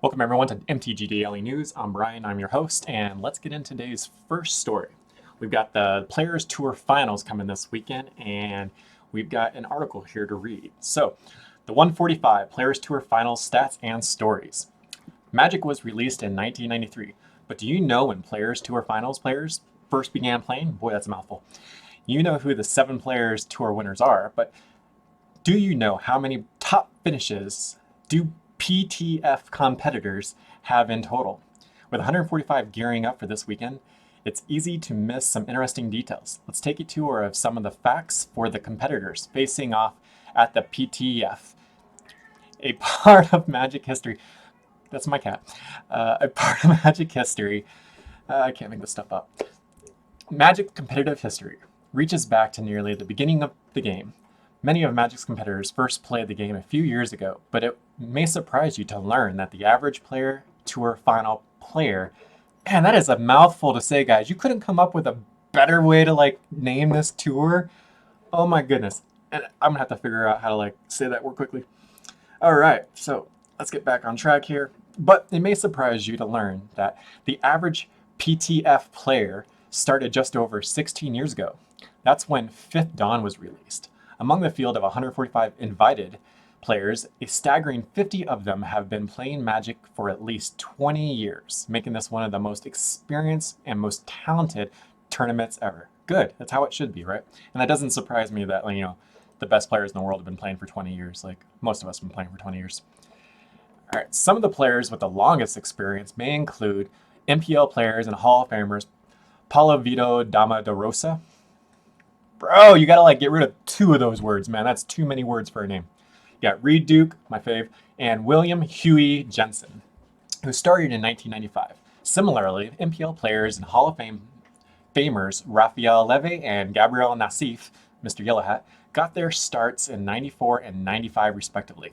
Welcome everyone to MTG Daily News. I'm Brian, I'm your host, and let's get into today's first story. We've got the Players Tour Finals coming this weekend, and we've got an article here to read. So, the 145 Players Tour Finals Stats and Stories. Magic was released in 1993, but do you know when Players Tour Finals players first began playing? Boy, that's a mouthful. You know who the 7 Players Tour winners are, but do you know how many top finishes do PTF competitors have in total? With 145 gearing up for this weekend, it's easy to miss some interesting details. Let's take a tour of some of the facts for the competitors facing off at the PTF. A part of Magic history. That's my cat. A part of Magic history. I can't make this stuff up. Magic competitive history reaches back to nearly the beginning of the game. Many of Magic's competitors first played the game a few years ago, but it may surprise you to learn that the average player tour final player, man, that is a mouthful to say, guys. You couldn't come up with a better way to name this tour. Oh my goodness. And I'm gonna have to figure out how to say that word quickly. All right, so let's get back on track here. But it may surprise you to learn that the average PTF player started just over 16 years ago. That's when Fifth Dawn was released. Among the field of 145 invited players, a staggering 50 of them have been playing Magic for at least 20 years, making this one of the most experienced and most talented tournaments ever. Good, that's how it should be, right? And that doesn't surprise me that, the best players in the world have been playing for 20 years. Like, most of us have been playing for 20 years. All right, some of the players with the longest experience may include MPL players and Hall of Famers Paulo Vito Dama da Rosa. Bro, you gotta get rid of 2 of those words, man. That's too many words for a name. You got Reed Duke, my fave, and William Huey Jensen, who started in 1995. Similarly, MPL players and Hall of Famers Rafael Leve and Gabriel Nassif, Mr. Yellowhat, got their starts in 94 and 95 respectively.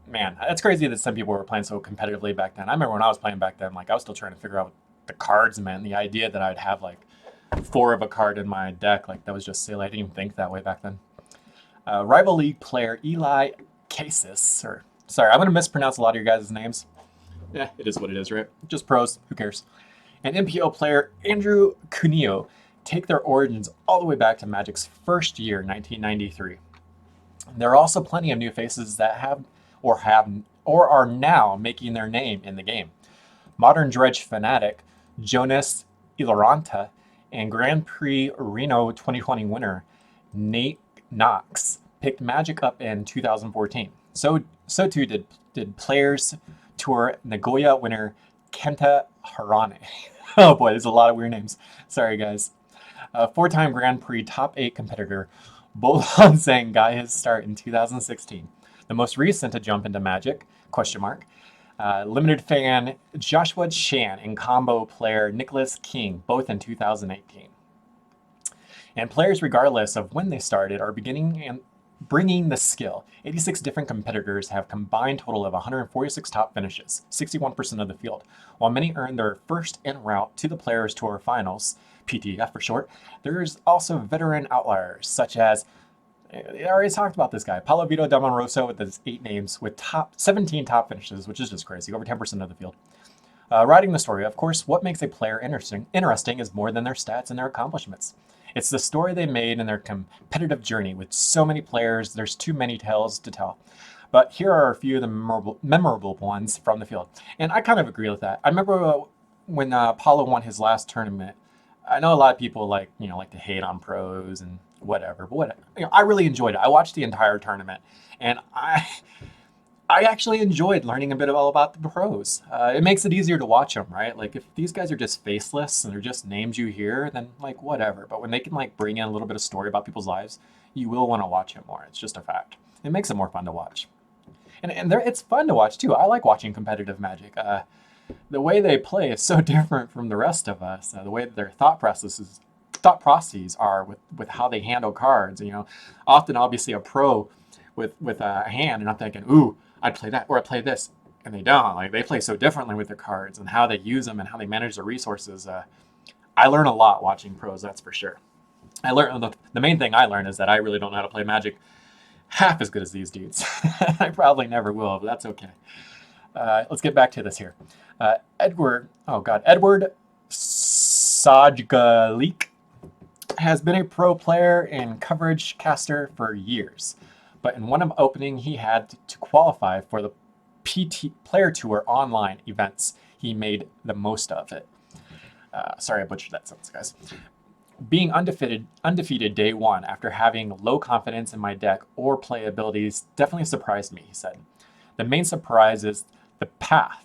Man, that's crazy that some people were playing so competitively back then. I remember when I was playing back then, I was still trying to figure out what the cards meant. The idea that I'd have 4 of a card in my deck, that was just silly. I didn't even think that way back then. Rival League player Eli Casis, or sorry, I'm going to mispronounce a lot of your guys' names. Yeah, it is what it is, right? Just pros, who cares? And MPO player Andrew Cuneo take their origins all the way back to Magic's first year, 1993. There are also plenty of new faces that have or are now making their name in the game. Modern Dredge fanatic Jonas Iloranta and Grand Prix Reno 2020 winner Nate Knox picked Magic up in 2014. So too did Players Tour Nagoya winner Kenta Harane. Oh boy, there's a lot of weird names. Sorry guys. 4-time Grand Prix top 8 competitor Bolan Zhang got his start in 2016. The most recent to jump into Magic, ? Limited fan Joshua Chan and combo player Nicholas King, both in 2018. And players, regardless of when they started, are beginning and bringing the skill. 86 different competitors have combined total of 146 top finishes, 61% of the field. While many earned their first en route to the Players Tour Finals, PTF for short, there's also veteran outliers such as, I already talked about this guy, Paulo Vito Rosa with his 8 names with 17 top finishes, which is just crazy, over 10% of the field. Writing the story, of course, what makes a player interesting is more than their stats and their accomplishments. It's the story they made in their competitive journey. With so many players, there's too many tales to tell. But here are a few of the memorable ones from the field. And I kind of agree with that. I remember when Paulo won his last tournament. I know a lot of people like to hate on pros and whatever, but I really enjoyed it. I watched the entire tournament, and I actually enjoyed learning a bit all about the pros. It makes it easier to watch them, right? If these guys are just faceless and they're just names you hear, then whatever. But when they can bring in a little bit of story about people's lives, you will want to watch it more. It's just a fact. It makes it more fun to watch, and it's fun to watch too. I like watching competitive Magic. The way they play is so different from the rest of us. The way that their thought processes are with how they handle cards. Often I'll see a pro with a hand, and I'm thinking, ooh, I'd play that, or I'd play this, and they don't. They play so differently with their cards and how they use them and how they manage their resources. I learn a lot watching pros, that's for sure. I learn the main thing I learned is that I really don't know how to play Magic half as good as these dudes. I probably never will, but that's okay. let's get back to this here. Edward Sajgalik has been a pro player and coverage caster for years, but in one opening he had to qualify for the PT Player Tour online events. He made the most of it. Sorry, I butchered that sentence, guys. Being undefeated day one after having low confidence in my deck or play abilities definitely surprised me, he said. The main surprise is the path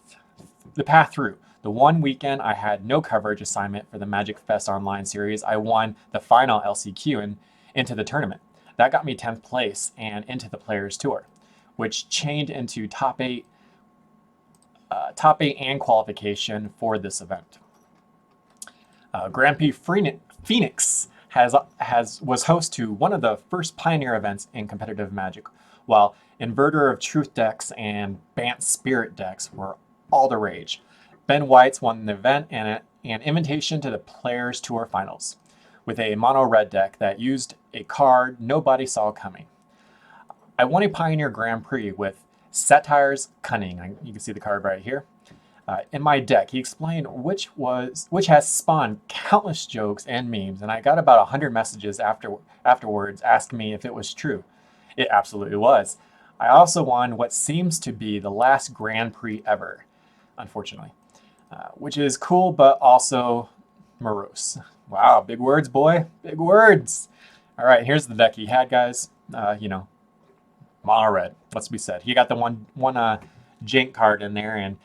through. The one weekend I had no coverage assignment for the Magic Fest Online series, I won the final LCQ and into the tournament. That got me 10th place and into the Players Tour, which chained into top eight and qualification for this event. Grand Prix Phoenix was host to one of the first pioneer events in competitive Magic, while Inverter of Truth decks and Bant Spirit decks were all the rage. Ben Whites won the event and an invitation to the Players Tour Finals with a mono red deck that used a card nobody saw coming. I won a Pioneer Grand Prix with Satire's Cunning. You can see the card right here. In my deck, he explained which has spawned countless jokes and memes, and I got about 100 messages afterwards asking me if it was true. It absolutely was. I also won what seems to be the last Grand Prix ever, unfortunately, which is cool but also morose. Wow, big words, boy, big words. All right, here's the deck he had, guys. Mono red. What's to be said? He got the one jank card in there, and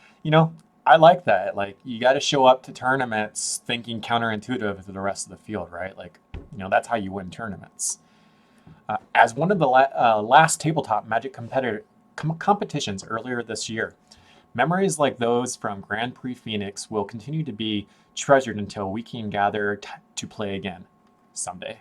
I like that. Like, you got to show up to tournaments thinking counterintuitive to the rest of the field, right? Like, that's how you win tournaments. As one of the last tabletop Magic competitions earlier this year, memories like those from Grand Prix Phoenix will continue to be treasured until we can gather to play again someday.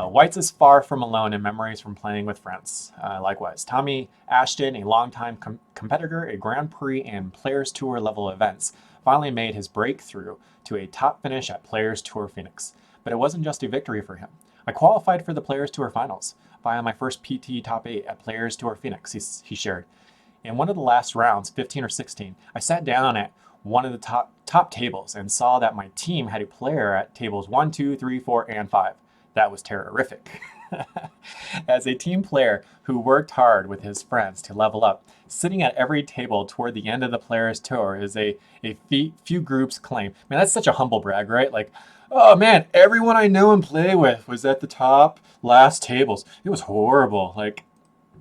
Whites is far from alone in memories from playing with friends. Likewise, Tommy Ashton, a longtime competitor at Grand Prix and Players Tour level events, finally made his breakthrough to a top finish at Players Tour Phoenix. But it wasn't just a victory for him. I qualified for the Players Tour Finals via my first PT top 8 at Players Tour Phoenix, he shared. In one of the last rounds, 15 or 16, I sat down at one of the top tables and saw that my team had a player at tables 1, 2, 3, 4, and 5. That was terrific. As a team player who worked hard with his friends to level up, sitting at every table toward the end of the Players Tour is a few groups claim. Man, that's such a humble brag, right? Like, oh man, everyone I know and play with was at the top last tables. It was horrible. Like,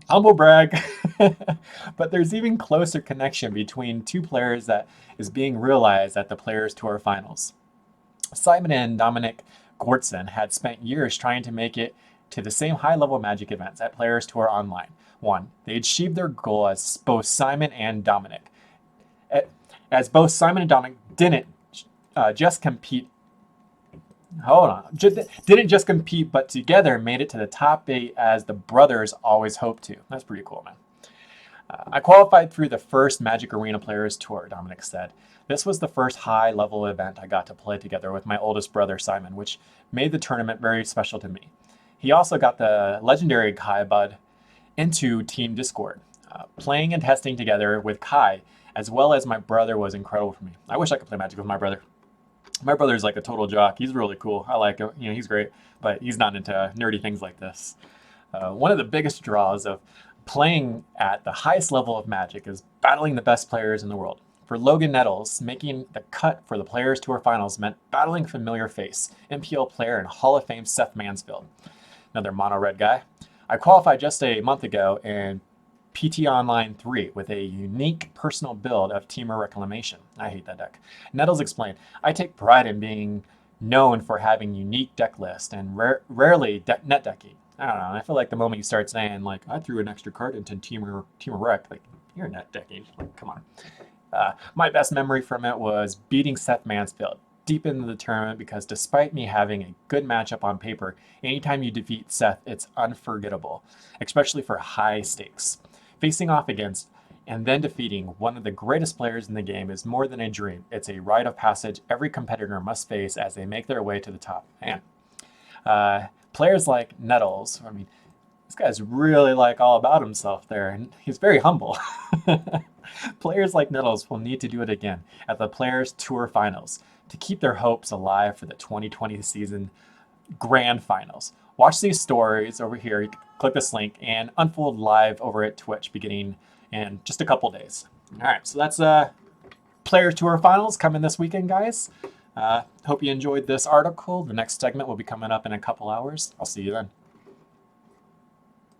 humble brag. But there's even closer connection between two players that is being realized at the Players Tour Finals. Simon and Dominic Gortson had spent years trying to make it to the same high-level Magic events at Players Tour Online. They achieved their goal as both Simon and Dominic. Didn't just compete. Didn't just compete, but together made it to the top 8 as the brothers always hoped to. That's pretty cool, man. I qualified through the first Magic Arena Players Tour, Dominic said. This was the first high-level event I got to play together with my oldest brother, Simon, which made the tournament very special to me. He also got the legendary Kai Bud into Team Discord. Playing and testing together with Kai, as well as my brother, was incredible for me. I wish I could play Magic with my brother. My brother's like a total jock. He's really cool. I like him. He's great, but he's not into nerdy things like this. One of the biggest draws of playing at the highest level of Magic is battling the best players in the world. For Logan Nettles, making the cut for the Players Tour Finals meant battling familiar face, MPL player and Hall of Fame Seth Mansfield, another mono red guy. I qualified just a month ago in PT Online 3 with a unique personal build of Teamer Reclamation. I hate that deck. Nettles explained, I take pride in being known for having unique deck lists and rarely net decking. I don't know, I feel like the moment you start saying, like, I threw an extra card into Teamer Rec, like, you're net decking. Like, come on. My best memory from it was beating Seth Mansfield deep into the tournament because despite me having a good matchup on paper, anytime you defeat Seth, it's unforgettable, especially for high stakes. Facing off against and then defeating one of the greatest players in the game is more than a dream. It's a rite of passage every competitor must face as they make their way to the top. Man. Players like Nettles, This guy's really like all about himself there, and he's very humble. Players like Nettles will need to do it again at the Players Tour Finals to keep their hopes alive for the 2020 season grand finals. Watch these stories over here. You can click this link and unfold live over at Twitch beginning in just a couple days. All right, so that's Players Tour Finals coming this weekend, guys. Hope you enjoyed this article. The next segment will be coming up in a couple hours. I'll see you then.